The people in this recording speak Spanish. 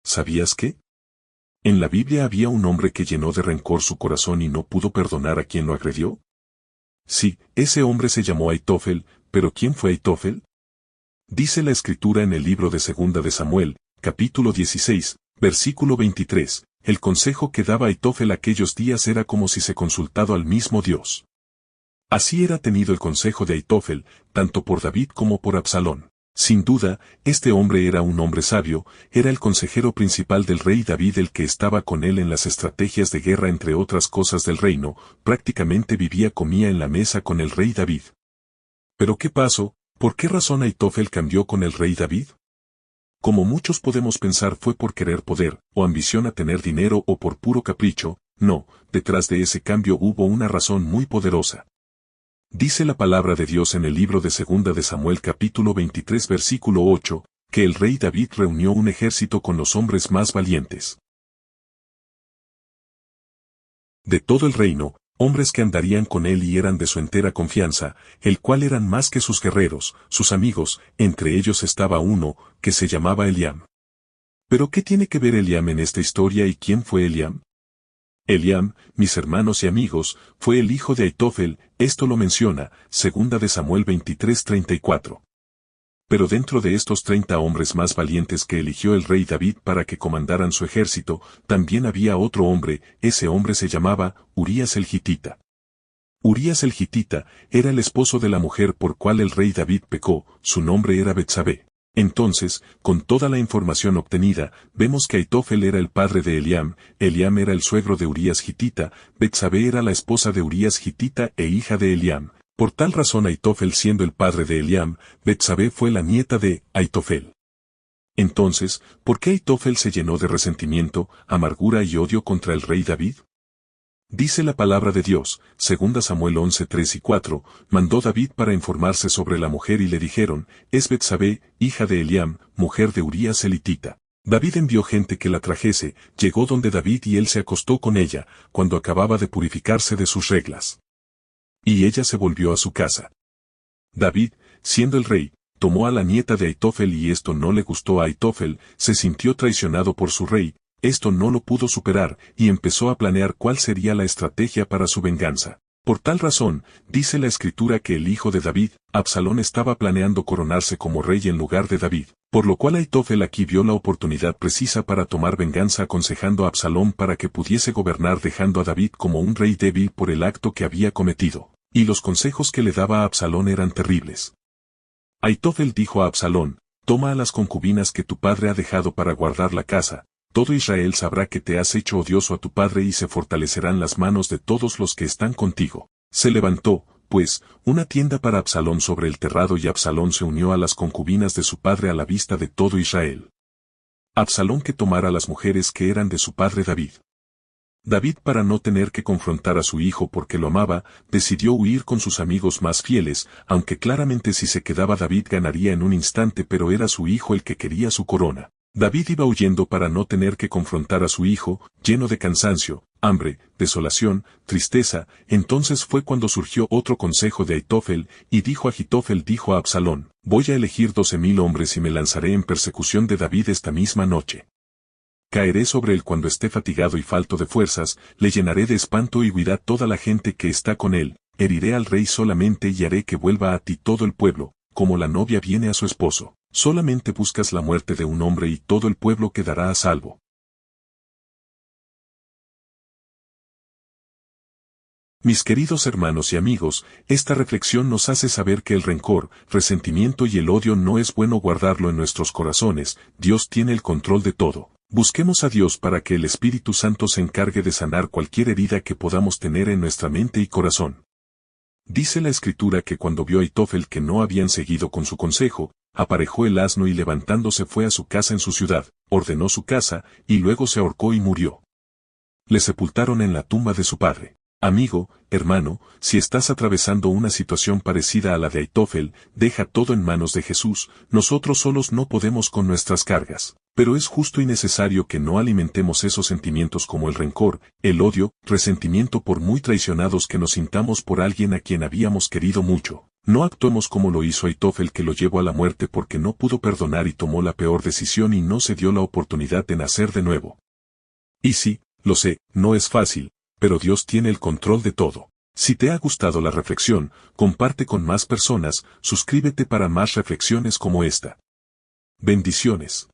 ¿sabías qué? En la Biblia había un hombre que llenó de rencor su corazón y no pudo perdonar a quien lo agredió. Sí, ese hombre se llamó Aitofel, pero ¿quién fue Aitofel? Dice la Escritura en el libro de Segunda de Samuel, capítulo 16, versículo 23, el consejo que daba Aitofel aquellos días era como si se consultado al mismo Dios. Así era tenido el consejo de Aitofel, tanto por David como por Absalón. Sin duda, este hombre era un hombre sabio, era el consejero principal del rey David el que estaba con él en las estrategias de guerra entre otras cosas del reino, prácticamente comía en la mesa con el rey David. ¿Pero qué pasó? ¿Por qué razón Aitofel cambió con el rey David? Como muchos podemos pensar fue por querer poder, o ambición a tener dinero o por puro capricho, no, detrás de ese cambio hubo una razón muy poderosa. Dice la palabra de Dios en el libro de Segunda de Samuel capítulo 23 versículo 8, que el rey David reunió un ejército con los hombres más valientes de todo el reino, hombres que andarían con él y eran de su entera confianza, el cual eran más que sus guerreros, sus amigos, entre ellos estaba uno, que se llamaba Eliam. ¿Pero qué tiene que ver Eliam en esta historia y quién fue Eliam? Eliam, mis hermanos y amigos, fue el hijo de Aitofel, esto lo menciona, Segunda de Samuel 23:34. Pero dentro de estos 30 hombres más valientes que eligió el rey David para que comandaran su ejército, también había otro hombre, ese hombre se llamaba Urías el Gitita. Urías el Gitita era el esposo de la mujer por cual el rey David pecó, su nombre era Betsabé. Entonces, con toda la información obtenida, vemos que Aitofel era el padre de Eliam, Eliam era el suegro de Urías Gitita, Betsabé era la esposa de Urías Gitita e hija de Eliam. Por tal razón Aitofel siendo el padre de Eliam, Betsabé fue la nieta de Aitofel. Entonces, ¿por qué Aitofel se llenó de resentimiento, amargura y odio contra el rey David? Dice la palabra de Dios, 2 Samuel 11:3 y 4, mandó David para informarse sobre la mujer y le dijeron, es Betsabé, hija de Eliam, mujer de Urías el Hitita. David envió gente que la trajese, llegó donde David y él se acostó con ella, cuando acababa de purificarse de sus reglas. Y ella se volvió a su casa. David, siendo el rey, tomó a la nieta de Aitofel y esto no le gustó a Aitofel, se sintió traicionado por su rey, esto no lo pudo superar, y empezó a planear cuál sería la estrategia para su venganza. Por tal razón, dice la Escritura que el hijo de David, Absalón estaba planeando coronarse como rey en lugar de David, por lo cual Aitofel aquí vio la oportunidad precisa para tomar venganza aconsejando a Absalón para que pudiese gobernar dejando a David como un rey débil por el acto que había cometido, y los consejos que le daba a Absalón eran terribles. Aitofel dijo a Absalón, toma a las concubinas que tu padre ha dejado para guardar la casa, todo Israel sabrá que te has hecho odioso a tu padre y se fortalecerán las manos de todos los que están contigo. Se levantó, pues, una tienda para Absalón sobre el terrado y Absalón se unió a las concubinas de su padre a la vista de todo Israel. Absalón que tomara las mujeres que eran de su padre David. David para no tener que confrontar a su hijo porque lo amaba, decidió huir con sus amigos más fieles, aunque claramente si se quedaba David ganaría en un instante pero era su hijo el que quería su corona. David iba huyendo para no tener que confrontar a su hijo, lleno de cansancio, hambre, desolación, tristeza, entonces fue cuando surgió otro consejo de Aitofel, y Ahitofel dijo a Absalón, voy a elegir 12,000 hombres y me lanzaré en persecución de David esta misma noche. Caeré sobre él cuando esté fatigado y falto de fuerzas, le llenaré de espanto y huirá toda la gente que está con él, heriré al rey solamente y haré que vuelva a ti todo el pueblo, como la novia viene a su esposo. Solamente buscas la muerte de un hombre y todo el pueblo quedará a salvo. Mis queridos hermanos y amigos, esta reflexión nos hace saber que el rencor, resentimiento y el odio no es bueno guardarlo en nuestros corazones, Dios tiene el control de todo. Busquemos a Dios para que el Espíritu Santo se encargue de sanar cualquier herida que podamos tener en nuestra mente y corazón. Dice la Escritura que cuando vio a Aitofel que no habían seguido con su consejo, aparejó el asno y levantándose fue a su casa en su ciudad, ordenó su casa, y luego se ahorcó y murió. Le sepultaron en la tumba de su padre. Amigo, hermano, si estás atravesando una situación parecida a la de Aitofel, deja todo en manos de Jesús, nosotros solos no podemos con nuestras cargas. Pero es justo y necesario que no alimentemos esos sentimientos como el rencor, el odio, resentimiento por muy traicionados que nos sintamos por alguien a quien habíamos querido mucho. No actuemos como lo hizo Aitofel, que lo llevó a la muerte porque no pudo perdonar y tomó la peor decisión y no se dio la oportunidad de nacer de nuevo. Y sí, lo sé, no es fácil, pero Dios tiene el control de todo. Si te ha gustado la reflexión, comparte con más personas, suscríbete para más reflexiones como esta. Bendiciones.